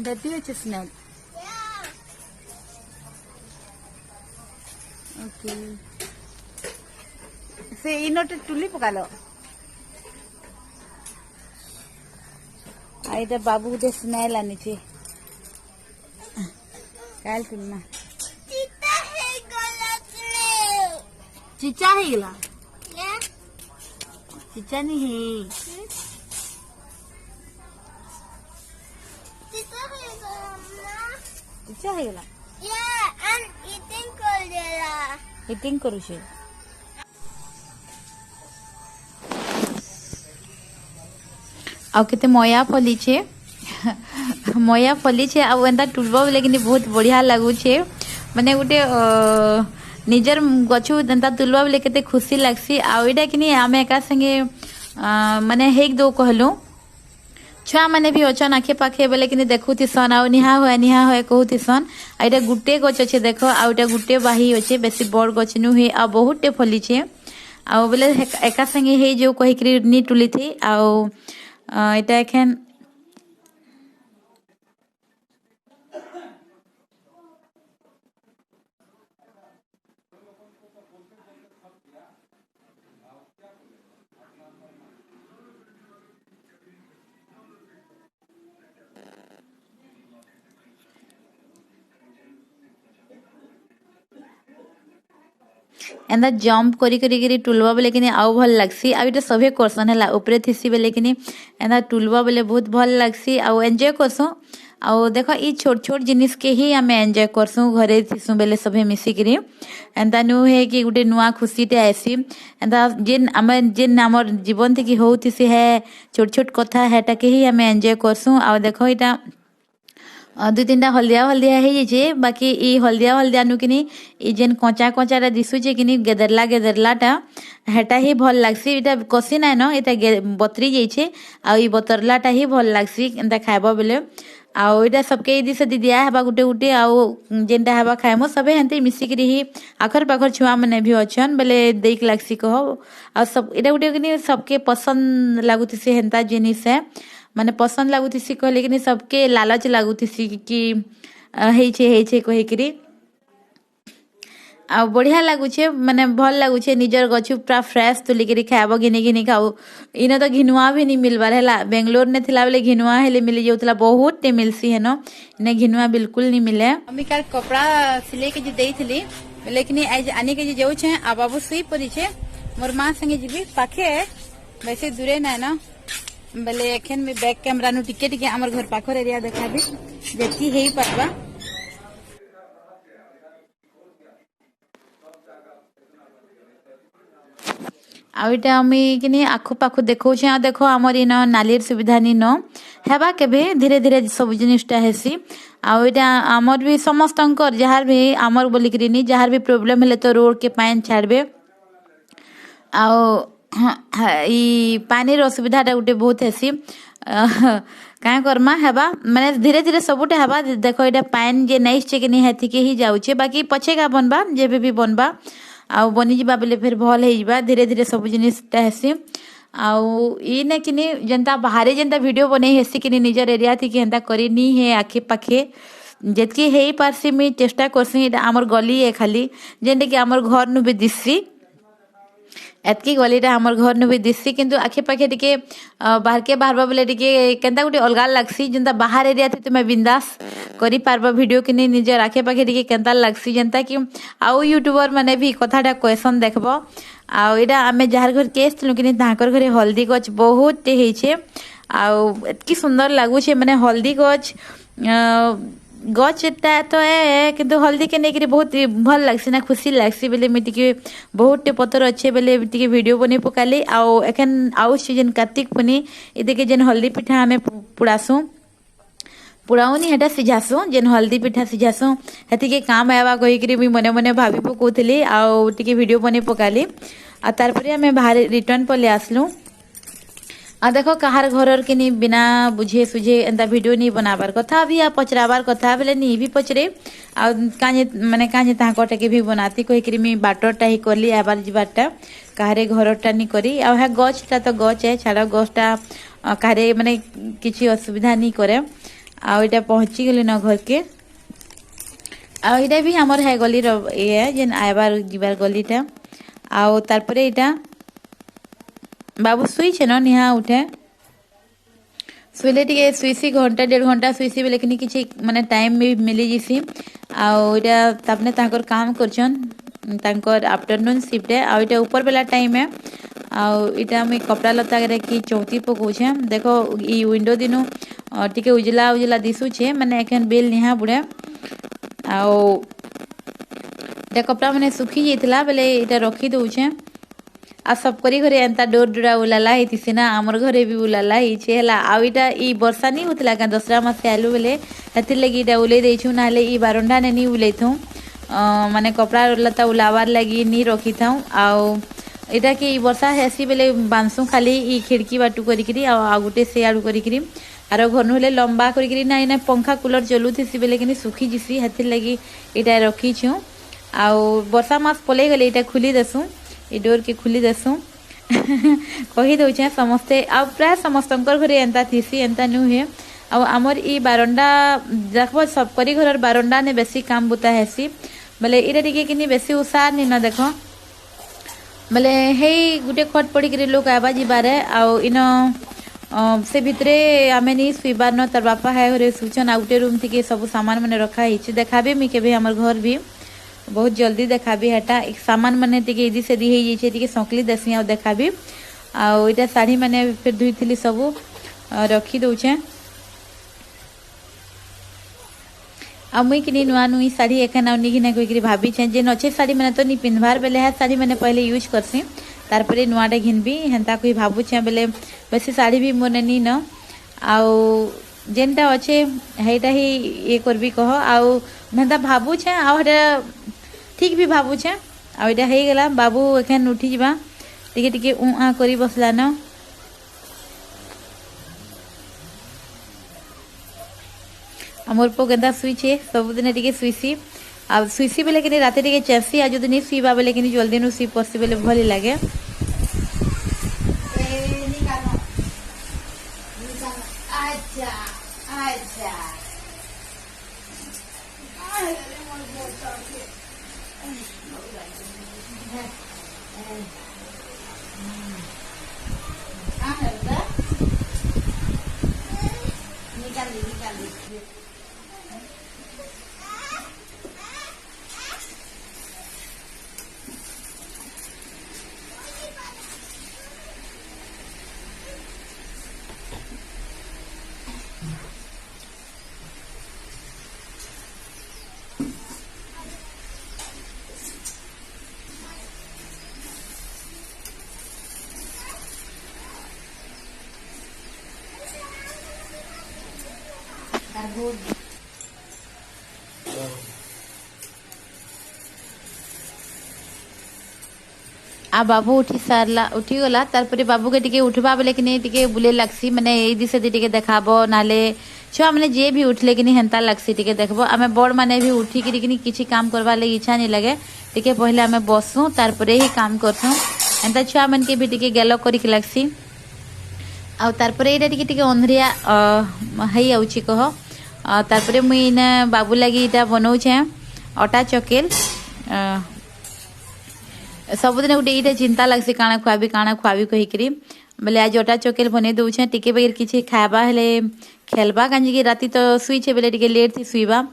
That is snake. Okay. से इनोटे टुली पकालो iota बाबू दे smell आनी थी काल तुलना चिचा है गला चिचा नहीं है चिचा है गला eating करू छे आउ केते मया फली छे मया फली छे आ एंता टुलबा लेकिन बहुत बढ़िया लागू छे माने गुटे निजर गछु एंता टुलबा ले केते खुशी लागसी आ एटा किनी आमे एका संगे माने हेक दो कहलु छुआ माने भी अछन आखे पाखे बेले किनी देखुती सन आ निहा होय कहूती सन आ एटा गुटे गछ छे देखो आ एटा गुटे बाही होचे बेसी बड़ गछ नु हे आ बहुते फली छे आ बेले एका संगे हे जो कहि करी नी टुली थी आ এটা এখন एंदा जंप करी करी करी टुलवा बेले किनी आउ भल लागसी आ इटा सभे करसन हला ऊपरे थिसी बेले किनी एंदा टुलवा बेले बहुत भल लागसी आ एन्जॉय करसु आ देखो ई छोट छोट जिनिस के ही हमें एन्जॉय करसु घरे थिसु बेले सभे मिसी करी एंदा नु है कि गुटे नुआ खुशी ते आसी एंदा जेन हमर जीवन थी कि होतिसी है छोट छोट कथा हेटा के ही हमें एन्जॉय करसु आ देखो इटा दु तीनटा हल्दिया हल्दिया है जे बाकी ई हल्दिया नु किनी ई जेन कच्चा कच्चा दिसु जे किनी गेदरलाटा हेटा ही भल लागसी इटा कसी नाय न इटा बतरी जाइछे आ ई बतरलाटा ही भल लागसी एंता खाइबो बेले आ इटा सबके ई दिसे दिया हबा गुटे गुटे आ जेनटा हबा खाइमो सबे हंते मिसी करी ही आखर पाखर छुआ माने भी अछन बेले देख लागसी कहो आ सब इटा गुटे किनी सबके पसंद लागुतिसे हेंता जिनिस है माने पसंद लागुतिसी कहले कि सबके लालच लागुतिसी कि हे छे कहि करी आ बढ़िया लागुछे माने भल लागुछे निजर गछु पूरा फ्रेश तुली करी खाबो घिनी खाऊ इने तो घिनुआ भी नहीं मिलबार हला बेंगलोर ने थिला बेले घिनुआ हेले मिली जाउतला बहुत टे मिलसी है न इने घिनुआ बिल्कुल नहीं मिले मम्मी कार कपड़ा सिले के जे देइथली लेकिन आज आनी के जे जाउ छे आ बाबू सुई पड़ी छे मोर मां संगे जीबी पाखे वैसे दूरे ना ना बेले एखन में बैक कैमरा नु टिके टिके हमर घर पाखर एरिया देखाबी जेती हेई पारबा आउटा आमी किनी आखु पाखु देखौ छ देखो हमर इन नालीर सुविधा नी न हेबा केबे धीरे धीरे सब जिनिसटा हेसी आउटा हमर भी समस्तंकर जहार भी हमर बोली करी नी जहार भी प्रॉब्लम हेले तो रोड के पाइन छाड़बे आ ई पानी असुविधा गोटे बहुत हेसी क्या करमा हेबा माने धीरे धीरे सबुटे हेबा देखो इटा पाइन जे नैस चे कि नहीं हेथि के ही जाउछे बाकी पछे का बनबा जेबे भी बनबा आ बनी जिबा बेले फिर भल हे जिबा धीरे धीरे सब जिनिसटा हेसी आ ई ने किनी जनता बाहरे जनता वीडियो बने हेसी किनी निजर एरिया थी कि हेंता करी नी है आखे पाखे जेतकी हेई पारसी मी चेष्टा करसी इटा हमर गली है खाली जेंटे कि हमर घर नु भी दिससी एतकी गलीटा हमर घर नु भी दिससी किंतु आखे पाखे टिके बाहर के बाहरबा बेले टिके केनता गुटे अलगा लागसी जेंता बाहर एरिया थी तुमे बिंदास करी पारबा वीडियो किनी निजर आखे पाखे टिके केनता लागसी जेंता कि आउ यूट्यूबर माने भी कथाटा क्वेश्चन देखबो आ एटा आमे जहार घर केस थलु किनी ताकर घरे हल्दी गछ बहुत टे हेछे आ एतकी सुंदर लागु छे माने हल्दी गछ गछटा तो है किंतु हल्दी के नेकरी बहुत भल लागसी ना खुशी लागसी बेले मिटी के बहुत टे पतर अच्छे बेले मिटी के वीडियो बने पकाली आ एखन आउ सीजन कार्तिक पुनी इदे के जेन हल्दी पिठा हमें पुड़ासु पुड़ाउनी हेटा सिझासु जेन हल्दी पिठा सिझासु हेति के काम आवा कहि करी मी मने मने भाभी पकोथली आ टिके वीडियो बने पकाली आ तार परे हमें बाहर रिटर्न पले आसलु आ देखो कहार घरर के नी बिना बुझे सुझे एंता वीडियो नहीं बनाबार कथा भी आ पचराबार कथा बेले नी भी पचरे आ काजे माने काजे ताकोटा के भी बनाती कोई करी मी बाटरटा ही करली आबार जिबारटा कहारे घरटा नी करी आ हा गछटा तो गछ है छाड़ा गछटा कहारे माने किछि असुविधा नी करे आउ इटा पहुँची गली न घर के आउ इटा भी हमर है गली ये जेन आयबार जीवार गलीटा आउ तारपरे इटा बाबू शुई न निहा उठे शुले टे शुईसी घंटा 1.5 घंटा शुईसी बेले कि किसी माने टाइम भी मिली जीसी आने काम कर आफ्टरनून शिफ्ट है आउ इटा ऊपर बेला टाइम है आउ इटा मुई कपड़ा लता कि चौथी पकाऊे देखो ई विंडो दिनु टिके उजला उजला दिशुचे माने एखन बेल निहा बुढ़े आउ कपड़ा मैंने सुखी जाता बेले इटा रखी दौचे आ सबकरी घरे एंता डोर डोरा उलाला होती ना आमर घरे भी उलाला है आउ इटा ई वर्षा नहीं होता क्या दसरा मास आलु बेले हेतिर लगी इटा उले देछू ना ई बारंडा ने नहीं उले थूँ माने कपड़ा लता उलावार लगी नहीं रखी था आउ इटा कि वर्षा हेसी बेले बांसू खाली ई खिड़की बाटू करी आ गोटे से आड़ू करी आर घर हेले लंबा करी ना इना पंखा कूलर चलुथी बेले कि सुखी जीसी हेतिर लगी इटा रखीछू आउ वर्षा मास पलि गले इटा खुली देसू ये डोर के खुली देसू कही दौचे समस्ते आ प्राय समस्त घरे एंता थीसी एंता नुहे आमर ई बारंडा देखो सबकरी घर बारंडा ने बेसी काम बुता हेसी बोले इटा टिके कि बेसी उषार नहीं न देख बोले हे गोटे खट पड़ी लोक आवा जीवारे आउ इन से भितरे आमे नहीं शुइबार न तार बापा है घरे शुचन आ गोटे रूम थी सब सामान मैंने रखा ही देखाबी मुई केबे हमर घर भी बहुत जल्दी देखाबी हेटा एक सामान मैंने टिके इदी से दी हो जाइए सकली देसी आ देखाबी आउ इटा शाढ़ी मैंने फिर धुई थी सब रखी दौचे आ मुई कि नुआ नुई शाढ़ी एखन आनी कही भाभी जे नचे शाढ़ी मैंने तो नहीं पिंधबार बेले है शाढ़ी मैंने पहले यूज करसी तारपरे नुआटा घिनबी हेन्ता कही भावुचे बेले बेसी शाढ़ी भी मोर नहीं न आउ जेनटा अच्छे हेटा ही ये करबी कह आउ हेन्ता भावुचे आउ ठीक भी भावुचे आउ इटा हो गला बाबू एखन उठी जा टिके टिके आ करी बसला न मोर पो गेंदा शुईचे सबुदिन टिके शुईसी आ शुईसी बेले कि राति टिके चेसी आ जो नहीं शुईबा बेले कि जल्दी नु शुई पसी बेले भली लागे आ बाबू उठी सारला उठी गला तारपरे बाबू के टिके उठवा बेले कि टिके बुले लगसी माने ए दिसे टिके देखाबो नाले छुआ माने जे भी उठले कि हेन्ता लगसी टिके देखबो आमे बड़ माने भी उठी कि किछि काम करवा ले इच्छा नहीं लगे टिके पहले आमे बसू तारपरे ही काम करसू एंता छुआ मन के भी टिके गेलो करी लगसी आ तारपरे एटा टिके टिके अंधरिया हई आउची कह तारपरे मुई इने बाबू लगी इटा बनौछे अटा चकेल सबुदिन गोटे ये चिंता लगसी काଣା खुआबी कहीकि बोले आज अटा चकेल बने दौचे टिके बगैर किसी खावा हेले खेलबा कहीं राति तो शुईचे बेले टिके लेट थी शुईबा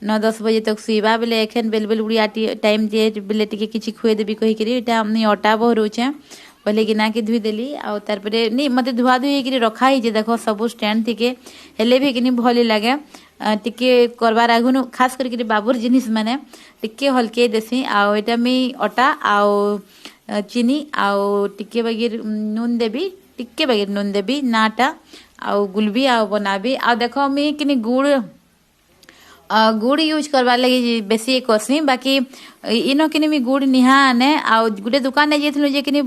9-10 बजे तक शुईबा बेले एखन बेल बेल उड़िया टाइम जे बेले टिके किसी खुए देवी कहीकि अटा बहरोचे पहले गिना के धुई देली आ तारपरे नहीं मते धुआ धुई होकर रखा ही देखो सब स्टैंड टिके हेले भी कि भल लगे टिके करबार आगुन खास करके बाबूर जिनिस माने टिके हल्के देसी आटा मी अटा आउ चीनी आउ टिके बगैर नून देवी टिके बगैर नून देवी नाटा आउ गुलबी आउ बनाबी आ देखो मी कि गुड़ यूज करवा लगी बेसी करसी बाकी इन कि गुड़ निहा आने आउ गोटे दुकान ने जाइलु जे कि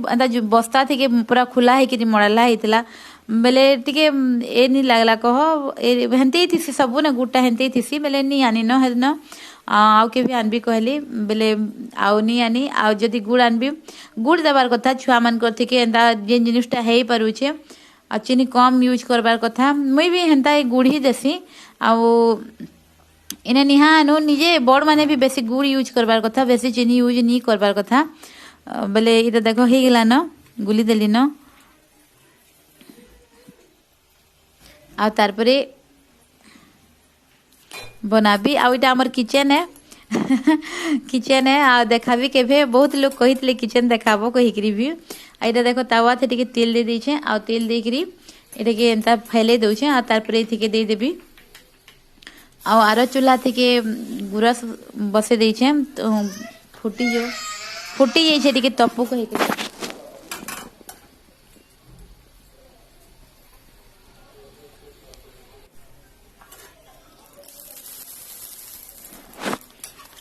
बस्ता थी पूरा खुला है मड़ाला होता बेले टिके ए नहीं लगला कह हेन्ते ही थी सब ना गुड़टा हेन्ते ही थी बेले नहीं आनी न हेदिन आउ के भी आनबी कहली बेले आउ नहीं आनी आउ जदि गुड़ आनबी गुड़ देवार कथा छुआ मान थी एंता जेन जिनिसटा हो पारुचे आ चीनी कम यूज करबार कथा मुई भी हेन्ता गुड़ ही देसी आउ इने निहानु निजे बड़ माने भी बेसी गुड़ यूज करबार कथा बेसी चीनी यूज नहीं करबार कथा बोले इटा देखो हो गला न गुली देली न आ तार परे बनाबी आ इटा हमर किचन है किचन है आ देखा भी केभे बहुत लोग कहितले किचन देखाबो कहिकरी भी आ इटा देखो तावा थे टिके तेल दे दै छे आ तेल देकरी एटा के एंता फैले दउ छे आ तार परे थिके दे देबी आ आरो चूल्हा थिके गुरस बसे दै छे तो फुटी जाई छे टिके तपु कहिकरी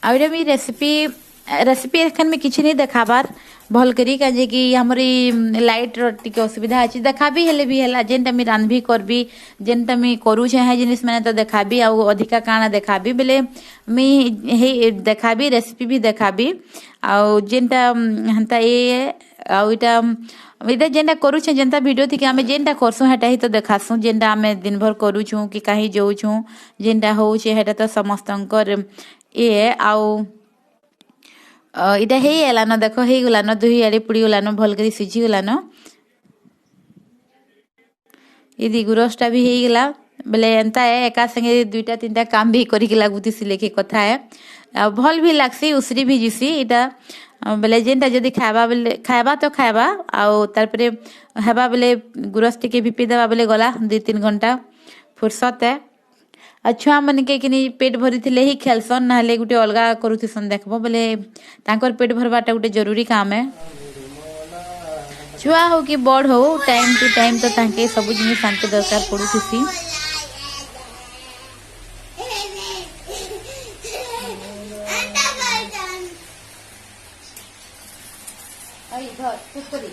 आउरे भी रेसिपी एखन में किछि नहीं देखाबार भल करी काजे कि हमर लाइट रो टिके असुविधा अछि देखाबी हेले भी हला जेनटा मी रांधबी करबी जेनटा मी करू छे है जिनिस माने तो देखाबी आ अधिका काना देखाबी बेले मी हे देखाबी रेसिपी भी देखाबी आ जेनटा हंता ए आ इटा इटा जेनटा करू छे जेनता वीडियो थी कि आमे जेनटा करसु हेटा ही तो देखासु जेनटा आमे दिन भर करू छु कि कहीं जाऊ छु जेनटा हो छे हेटा तो समस्तंकर ए आउ इटा हे एला न देखो हे गला न दुही आड़े पुड़ी गला न भल करी सिझी गला न यदि गुरसटा भी हे गला बेले एंता है एका संगे दुईटा तीनटा काम भी करी के लागुती सिले के कथा है भल भी लागसी उसरी भी जिसी इटा बेले जेनटा जदी खाएबा तो खाएबा आउ तार परे हेबा बेले गुरस टिके भी पी देबा बेले गला 2-3 घंटा फुर्सत है छुआ मन के किनी पेट भरी थिले ही खेलसन नाले गुटे अलगा करूथिसन देखबो बोले तांकर पेट भरबाटा गुटे जरूरी काम है छुआ हो कि बड़ हो टाइम टू टाइम तो तांके सब जिनिस शांति दरकार पड़ुथिसी आई धर चुप करी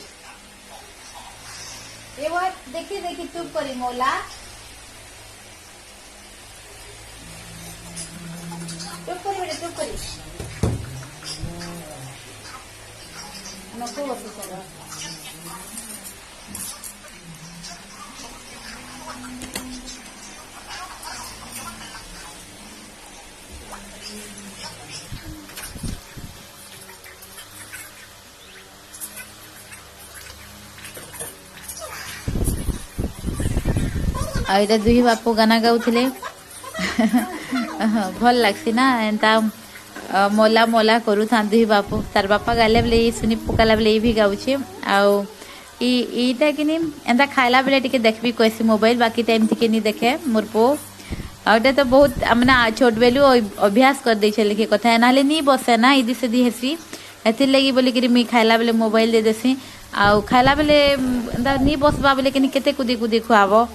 ए वो देखी चुप करी मोला चुप करी नको बसू सर आ इटा दुही बापू गाना गाउथिले भल लागसी ना एंता मोला मोला करू था दुही बापू तार बापा गाले बेले सुनी पकाला बेले भी गाउछे आउ ईटा किनी एंता खाइला बेले टिके देखबी कैसे मोबाइल बाकी टाइम टिके नहीं देखे मोर पो आउटा तो बहुत हमना छोट बेलू अभ्यास कर दे छे लिखे कथा नाले नहीं बसे ना इदी से दी हेसी एथि लगी बोली कि मी खाइला बेले मोबाइल दे देसी आउ खाइला बेले एंता नहीं बसबा बेले किनी केते कुदी कुदी खुआबो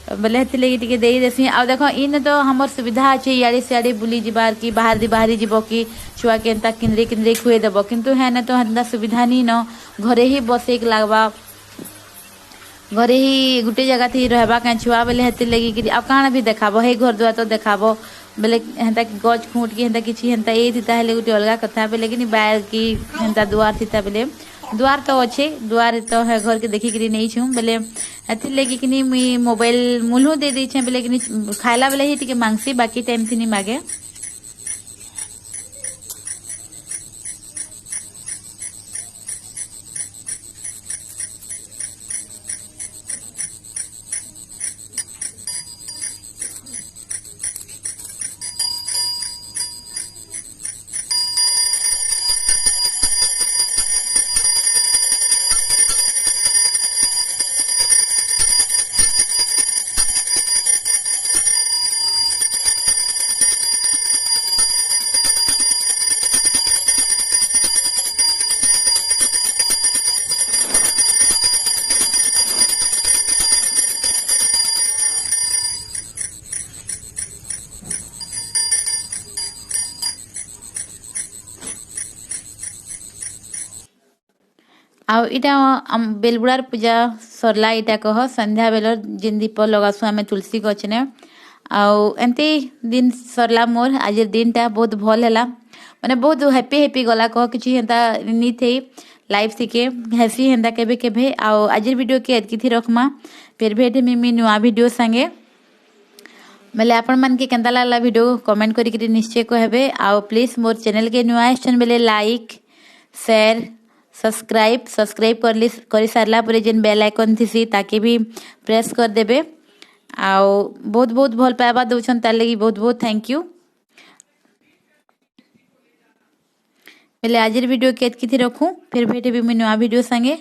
बोले हेति लगी टिके देई देसी आ देखो इन तो हमर सुविधा अछि याड़ी सियाड़ी बुली जिबार की बाहरी जीवो की छुआ के एंता किंदरे खुए देबो किंतु है ना तो हंदा सुविधा नहीं न घरे ही बसे के लागबा घरे ही गुटे जगह थी रहबा का छुआ बोले हेति लगी कि आ काना भी देखाबो हे घर दुआ तो देखाबो बोले हेंता गज खूंट की हेंता किछि हेंता ए थिता हेले गुटे अलगा कथा बोले कि बाहर की हेंता दुआर थिता बोले द्वार तो अच्छे द्वार तो है घर के देखी करी नहीं छू बोले एथि लगी कि मुई मोबाइल मुल्हू दे दी छे बोले कि खाइला बेले ही टिके मांगसी बाकी टाइम थी नहीं मागे आउ इटा बेलबुड़ार पूजा सरला इटा कह संध्या बेल जिन दीप लगासु आम तुलसी गछने आउ एमती दिन सरला मोर आज दिन टा बहुत भल है माने बहुत हैप्पी हैप्पी गला कह कि हेता नी थे लाइव थिके हेसी हेंदा केबे केबे आओ आज वीडियो के एतकी थी रखमा फिर भेटे मिमी नुआ वीडियो संगे बेले आपण मन के केंदा लागला वीडियो कमेंट करी निश्चय कहबे आओ प्लीज मोर चैनल के नुआ आइछन बेले लाइक शेयर सब्सक्राइब कर सारला पर जेन बेल आइकन थी ताकि भी प्रेस कर देबे आओ बहुत बहुत भल पाइबा दउछन तार लगी बहुत बहुत थैंक यू बेले आज वीडियो के एतकी थी रखूं फिर भेटे भी नुआ वीडियो संगे।